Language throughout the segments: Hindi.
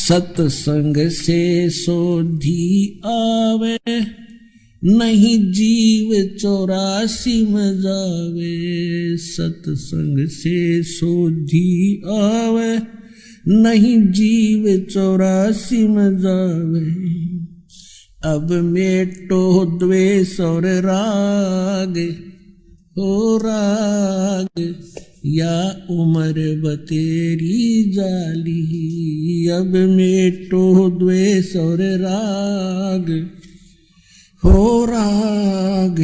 सत्संग से सोधी आवे, नहीं जीव 84 में जावे। सत्संग से सोधी आवे, नहीं जीव 84 में जावे। अब मेटो द्वेष और राग, हो राग या उम्र बतेरी जाली। अब मेटो द्वेष और राग, हो राग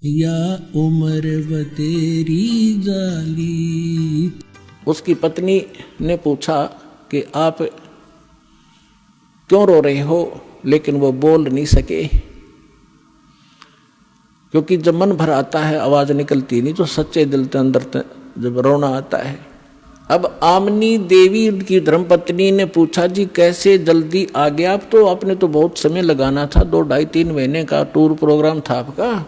या उम्र बतेरी जाली। उसकी पत्नी ने पूछा कि आप क्यों रो रहे हो, लेकिन वो बोल नहीं सके, क्योंकि जब मन भर आता है आवाज निकलती नहीं, तो सच्चे दिल के अंदर जब रोना आता है। अब आमनी देवी उनकी धर्मपत्नी ने पूछा, जी कैसे जल्दी आ गया आप, तो आपने तो बहुत समय लगाना था, 2 ढाई 3 महीने का टूर प्रोग्राम था आपका।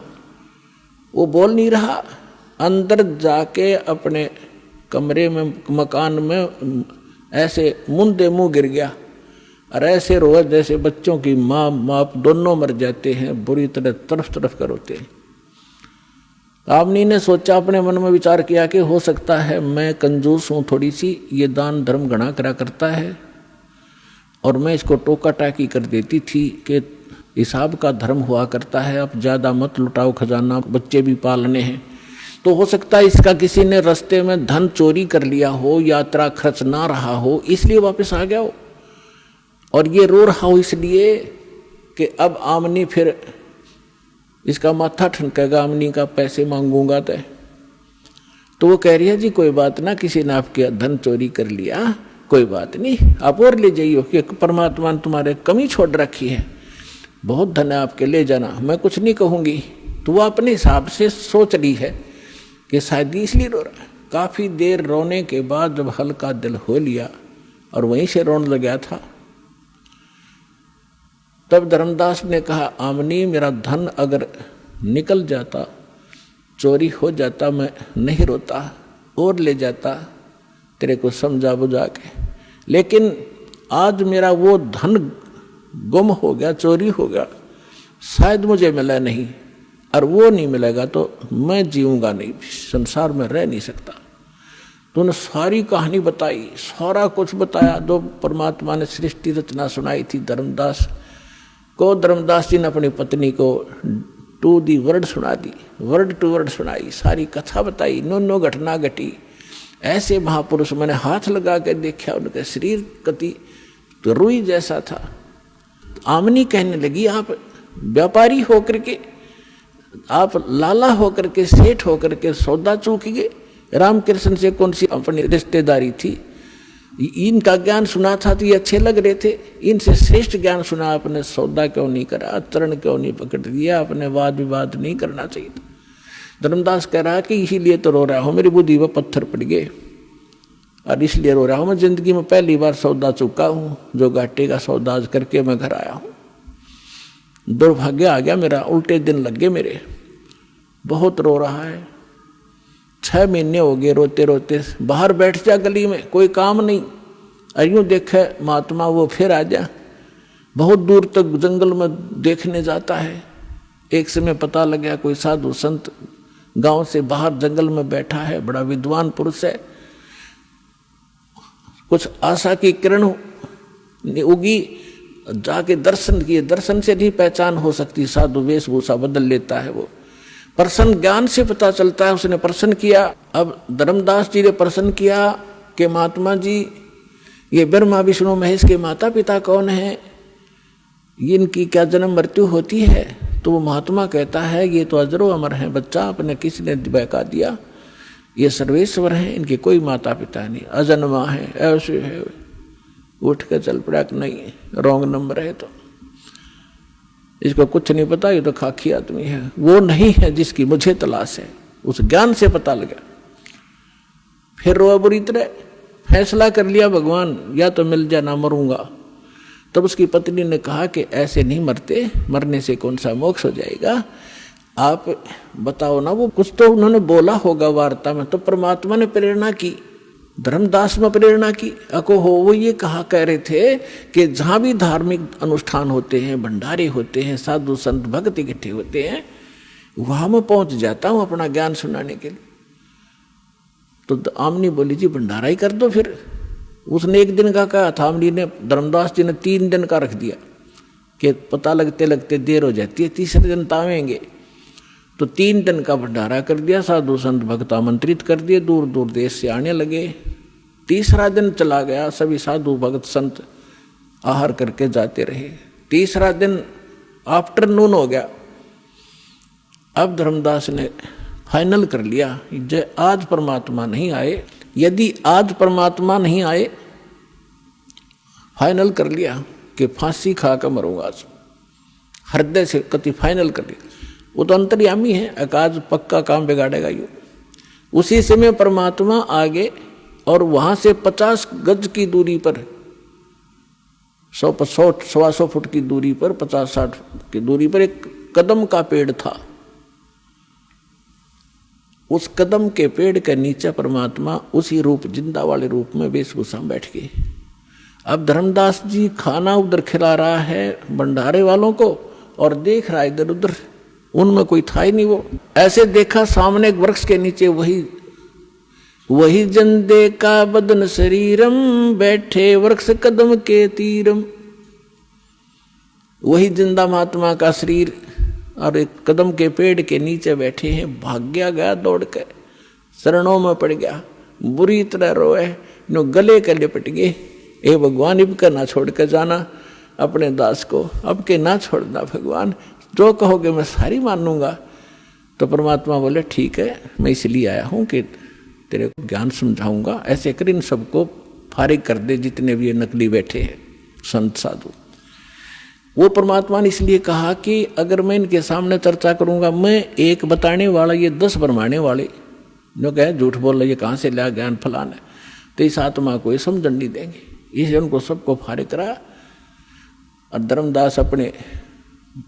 वो बोल नहीं रहा, अंदर जाके अपने कमरे में मकान में ऐसे मुंदे मुंह गिर गया और ऐसे रोए जैसे बच्चों की माँ बाप दोनों मर जाते हैं, बुरी तरह तरफ तरफ कर रोते हैं। आमनी ने सोचा, अपने मन में विचार किया कि हो सकता है मैं कंजूस हूँ थोड़ी सी, ये दान धर्म घना करा करता है और मैं इसको टोका टाकी कर देती थी कि हिसाब का धर्म हुआ करता है, अब ज़्यादा मत लुटाओ खजाना, बच्चे भी पालने हैं। तो हो सकता है इसका किसी ने रास्ते में धन चोरी कर लिया हो, यात्रा खर्च ना रहा हो, इसलिए वापस आ गया हो। और ये रो रहा हो इसलिए कि अब आमनी फिर इसका माथा ठनकेगा, आमनी का पैसे मांगूंगा तो वो कह रही है, जी कोई बात ना, किसी ने आपके धन चोरी कर लिया, कोई बात नहीं, आप और ले जाइए, कि परमात्मा ने तुम्हारे कमी छोड़ रखी है, बहुत धन है आपके, ले जाना, मैं कुछ नहीं कहूँगी। तो वो अपने हिसाब से सोच रही है कि शायद इसलिए रो रहा है। काफ़ी देर रोने के बाद जब हल्का दिल हो लिया और वहीं से रोने लग गया था, तब धर्मदास ने कहा, आमनी मेरा धन अगर निकल जाता, चोरी हो जाता, मैं नहीं रोता और ले जाता तेरे को समझा बुझा के, लेकिन आज मेरा वो धन गुम हो गया, चोरी हो गया, शायद मुझे मिला नहीं, और वो नहीं मिलेगा तो मैं जीऊँगा नहीं, संसार में रह नहीं सकता। तूने सारी कहानी बताई, सारा कुछ बताया, जो परमात्मा ने सृष्टि रचना सुनाई थी धर्मदास को। धर्मदास जी ने अपनी पत्नी को टू दी वर्ड सुना दी, वर्ड टू वर्ड सुनाई, सारी कथा बताई, नो घटना घटी। ऐसे महापुरुष मैंने हाथ लगा कर देखा, उनके शरीर कति तो रुई जैसा था। आमनी कहने लगी, आप व्यापारी होकर के, आप लाला होकर के, सेठ होकर के सौदा चूक गए, रामकृष्ण से कौन सी अपनी रिश्तेदारी थी, इनका ज्ञान सुना था तो ये अच्छे लग रहे थे, इनसे श्रेष्ठ ज्ञान सुना, आपने सौदा क्यों नहीं करा, चरण क्यों नहीं पकड़ दिया, आपने वाद विवाद नहीं करना चाहिए था। धर्मदास कह रहा है कि इसीलिए तो रो रहा हूँ, मेरी बुद्धि में पत्थर पड़ गए और इसलिए रो रहा हूँ। मैं जिंदगी में पहली बार सौदा चुका हूँ, जो घाटे का सौदा आज करके मैं घर आया हूँ। दुर्भाग्य आ गया मेरा, उल्टे दिन लग गए मेरे, बहुत रो रहा है, 6 महीने हो गए रोते रोते। बाहर बैठ जा गली में, कोई काम नहीं, यूँ देखे महात्मा वो फिर आ जा, बहुत दूर तक जंगल में देखने जाता है। एक समय पता लग गया कोई साधु संत गांव से बाहर जंगल में बैठा है, बड़ा विद्वान पुरुष है। कुछ आशा की किरण उगी, जाके दर्शन किए, दर्शन से नहीं पहचान हो सकती, साधु वेशभूषा बदल लेता है वो, प्रसन्न ज्ञान से पता चलता है, उसने प्रश्न किया। अब धर्मदास जी ने प्रश्न किया कि महात्मा जी, ये ब्रह्मा विष्णु महेश के माता पिता कौन हैं, इनकी क्या जन्म मृत्यु होती है? तो वो महात्मा कहता है, ये तो अजरो अमर हैं बच्चा, आपने किसी ने बहका दिया, ये सर्वेश्वर हैं, इनके कोई माता पिता नहीं, अजन्मा है, ऐसे है। उठ के चल पड़ा कि नहीं, रॉन्ग नंबर है, तो इसको कुछ नहीं पता, ये तो खाकी आदमी है, वो नहीं है जिसकी मुझे तलाश है। उस ज्ञान से पता लगा, फिर रोआ बुरी तरह, फैसला कर लिया भगवान या तो मिल जा, ना मरूंगा। तब उसकी पत्नी ने कहा कि ऐसे नहीं मरते, मरने से कौन सा मोक्ष हो जाएगा, आप बताओ ना। वो कुछ तो उन्होंने बोला होगा वार्ता में, तो परमात्मा ने प्रेरणा की धर्मदास में प्रेरणा की अको हो। वो ये कह रहे थे कि जहाँ भी धार्मिक अनुष्ठान होते हैं, भंडारे होते हैं, साधु संत भक्त इकट्ठे होते हैं, वहाँ मैं पहुँच जाता हूँ अपना ज्ञान सुनाने के लिए। तो आमनी बोली जी भंडारा ही कर दो फिर। उसने 1 दिन का कहा था, आमनी ने, धर्मदास जी ने 3 दिन का रख दिया कि पता लगते लगते देर हो जाती है, तीसरे दिन तावेंगे। तो 3 दिन का भंडारा कर दिया, साधु संत भक्त आमंत्रित कर दिए, दूर दूर देश से आने लगे। तीसरा दिन चला गया, सभी साधु भक्त संत आहार करके जाते रहे। तीसरा दिन आफ्टरनून हो गया। अब धर्मदास ने फाइनल कर लिया, जो आज परमात्मा नहीं आए, यदि आज परमात्मा नहीं आए, फाइनल कर लिया कि फांसी खा कर मरूंगा आज, हृदय से कति फाइनल कर लिया। वो तो अंतर्यामी है, अकाज पक्का काम बिगाड़ेगा यू। उसी समय परमात्मा आगे और वहां से 50 गज की दूरी पर, 100-125 फुट की दूरी पर, 50-60 की दूरी पर एक कदम का पेड़ था। उस कदम के पेड़ के नीचे परमात्मा उसी रूप, जिंदा वाले रूप में वेशभूषा में बैठ गए। अब धर्मदास जी खाना उधर खिला रहा है भंडारे वालों को और देख रहा है इधर उधर, उनमें कोई था ही नहीं। वो ऐसे देखा सामने एक वृक्ष के नीचे वही जन देखा बदन शरीरम, बैठे वृक्ष कदम के तीरम। वही जिंदा महात्मा का शरीर और एक कदम के पेड़ के नीचे बैठे हैं। भाग्या गया दौड़ कर, शरणों में पड़ गया, बुरी तरह रोए, नो गले के लिपट गए। ए भगवान, इब का ना छोड़ कर जाना अपने दास को, अब के ना छोड़ना भगवान, जो कहोगे मैं सारी मानूंगा। तो परमात्मा बोले ठीक है, मैं इसलिए आया हूँ कि तेरे को ज्ञान समझाऊंगा, ऐसे कर इन सबको फारिग कर दे जितने भी ये नकली बैठे हैं संत साधु। वो परमात्मा ने इसलिए कहा कि अगर मैं इनके सामने चर्चा करूंगा, मैं एक बताने वाला, ये 10 भरमाने वाले जो कहे झूठ बोल रहे, ये कहाँ से लिया ज्ञान फलाना, तो इस आत्मा को ये समझन नहीं देंगे। इसलिए उनको सबको फारिग करा। और धर्मदास अपने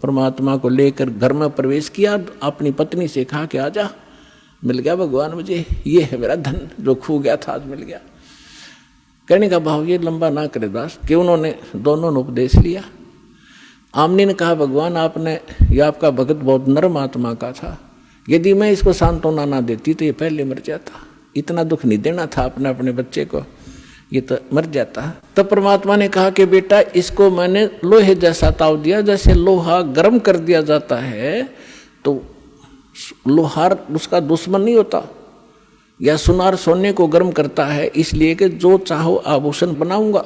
परमात्मा को लेकर घर में प्रवेश किया, अपनी पत्नी से कहा कि आजा, मिल गया भगवान मुझे, ये है मेरा धन जो खो गया था, आज मिल गया। कहने का भाव ये लंबा ना करे दास, कि उन्होंने दोनों ने उपदेश लिया। आमनी ने कहा भगवान आपने, यह आपका भगत बहुत नरम आत्मा का था, यदि मैं इसको सांत्वना ना देती तो ये पहले मर जाता, इतना दुख नहीं देना था आपने अपने बच्चे को, ये तो मर जाता। तब परमात्मा ने कहा कि बेटा इसको मैंने लोहे जैसा ताव दिया, जैसे लोहा गर्म कर दिया जाता है तो लोहार उसका दुश्मन नहीं होता, या सुनार सोने को गर्म करता है, इसलिए कि जो चाहो आभूषण बनाऊंगा।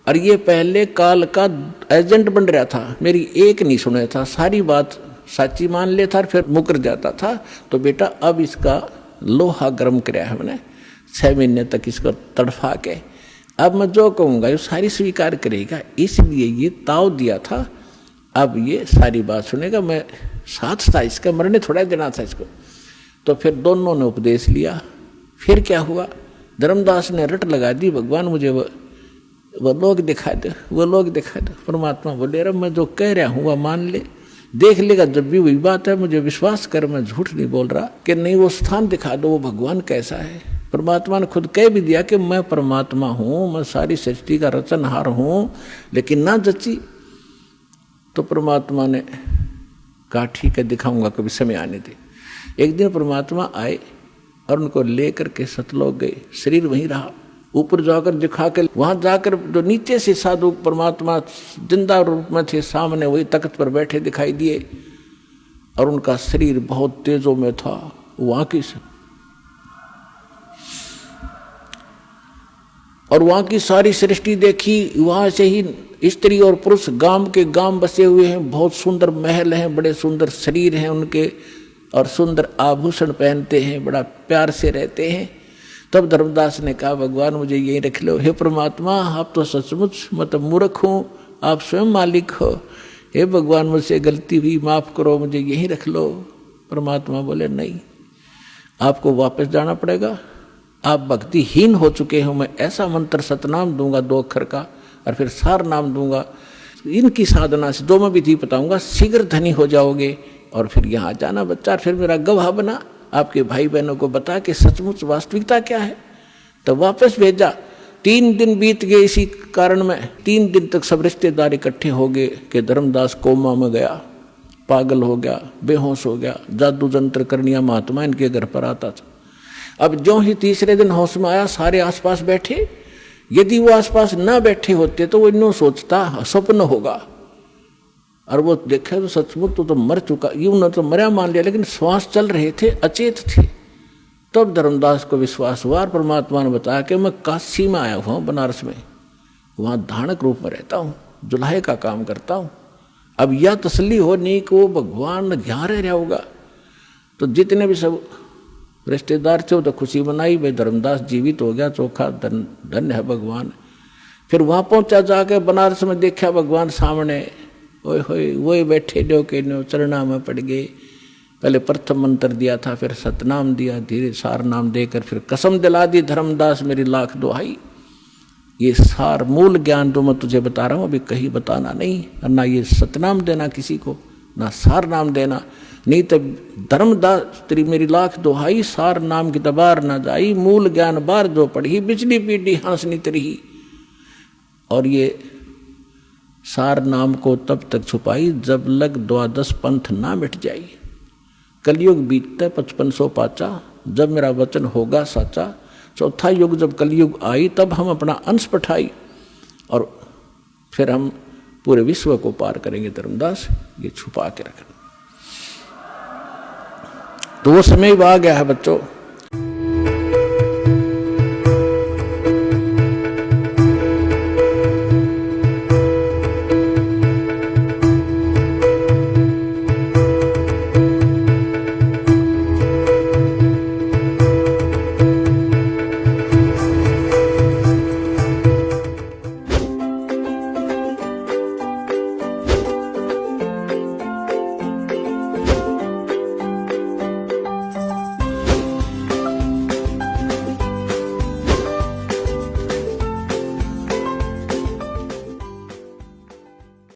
और ये पहले काल का एजेंट बन रहा था, मेरी एक नहीं सुने था, सारी बात साची मान लेता और फिर मुकर जाता था। तो बेटा अब इसका लोहा गर्म कराया हमने 6 महीने तक इसको तड़फा के, अब मैं जो कहूँगा ये सारी स्वीकार करेगा, इसलिए ये ताव दिया था। अब ये सारी बात सुनेगा, मैं साथ था इसका, मरने थोड़ा देना था इसको। तो फिर दोनों ने उपदेश लिया। फिर क्या हुआ, धर्मदास ने रट लगा दी, भगवान मुझे वो लोग दिखा दे, वो लोग दिखा दे। परमात्मा बोले अरे मैं जो कह रहा हूँ वह मान ले, देख लेगा जब भी वही बात है, मुझे विश्वास कर, मैं झूठ नहीं बोल रहा। कि नहीं वो स्थान दिखा दो, वो भगवान कैसा है। परमात्मा ने खुद कह भी दिया कि मैं परमात्मा हूँ, मैं सारी सृष्टि का रचनहार हूँ, लेकिन ना जची। तो परमात्मा ने कहा ठीक है दिखाऊंगा, कभी समय आने दे। एक दिन परमात्मा आए और उनको लेकर के सतलोक गए, शरीर वहीं रहा। ऊपर जाकर दिखा के, वहां जाकर जो नीचे से साधु परमात्मा जिंदा रूप में थे, सामने वही तख्त पर बैठे दिखाई दिए, और उनका शरीर बहुत तेजों में था। वहां की और वहां की सारी सृष्टि देखी, वहां से ही स्त्री और पुरुष गांव के गांव बसे हुए हैं, बहुत सुंदर महल हैं, बड़े सुंदर शरीर हैं उनके, और सुंदर आभूषण पहनते हैं, बड़ा प्यार से रहते हैं। तब धर्मदास ने कहा भगवान मुझे यही रख लो। हे परमात्मा आप तो सचमुच मतलब मूर्ख हूँ, आप स्वयं मालिक हो, हे भगवान मुझसे गलती हुई, माफ करो, मुझे यही रख लो। परमात्मा बोले नहीं, आपको वापस जाना पड़ेगा, आप भक्तिहीन हो चुके हो। मैं ऐसा मंत्र सतनाम दूंगा 2 अक्षर का, और फिर सार नाम दूंगा, इनकी साधना से 2 में विधि बताऊंगा, शीघ्र धनी हो जाओगे। और फिर यहाँ जाना बच्चा, फिर मेरा गवाह बना, आपके भाई बहनों को बता कि सचमुच वास्तविकता क्या है। तो वापस भेजा। 3 दिन बीत गए इसी कारण में। 3 दिन तक सब रिश्तेदार इकट्ठे हो गए कि धर्मदास कोमा में गया, पागल हो गया, बेहोश हो गया, जादू जंत्र करनिया महात्मा इनके घर पर आता था। अब जो ही तीसरे दिन होश में आया, सारे आसपास बैठे। यदि वो आसपास ना बैठे होते तो वो इन्हों सोचता स्वप्न होगा, और वो देखे तो सचमुच तो मर चुका, यूं न तो मरा मान लिया, लेकिन श्वास चल रहे थे, अचेत थे। तब धर्मदास को विश्वास हुआ और परमात्मा ने बताया कि मैं काशी में आया हुआ हूँ, बनारस में, वहाँ धानक रूप में रहता हूँ, जुल्हे का काम करता हूँ। अब यह तसल्ली हो नहीं कि वो भगवान यहाँ रह रहा होगा। तो जितने भी सब रिश्तेदार थे वो तो खुशी मनाई, भाई धर्मदास जीवित हो गया, चोखा धन्य है भगवान। फिर वहाँ पहुँचा, जाके बनारस में देखा भगवान सामने, ओए होए वही बैठे जो के नो चरणा में पड़ गए। पहले प्रथम मंत्र दिया था, फिर सतनाम दिया, धीरे सार नाम देकर फिर कसम दिला दी, धर्मदास मेरी लाख दुहाई, ये सार मूल ज्ञान तो मैं तुझे बता रहा हूँ, अभी कहीं बताना नहीं, और ना ये सतनाम देना किसी को, ना सार नाम देना, नहीं तो धर्मदास तेरी मेरी लाख दुहाई, सार नाम की तबार ना जाई, मूल ज्ञान बार जो पढ़ी, बिजली पीढ़ी हंसनी तरही। और ये सार नाम को तब तक छुपाई जब लग 12 पंथ ना मिट जाई। कलयुग बीतते 5500 पाचा, जब मेरा वचन होगा साचा। चौथा युग जब कलयुग आई, तब हम अपना अंश पठाई और फिर हम पूरे विश्व को पार करेंगे। धर्मदास ये छुपा के रखना। तो वो समय आ गया है बच्चों।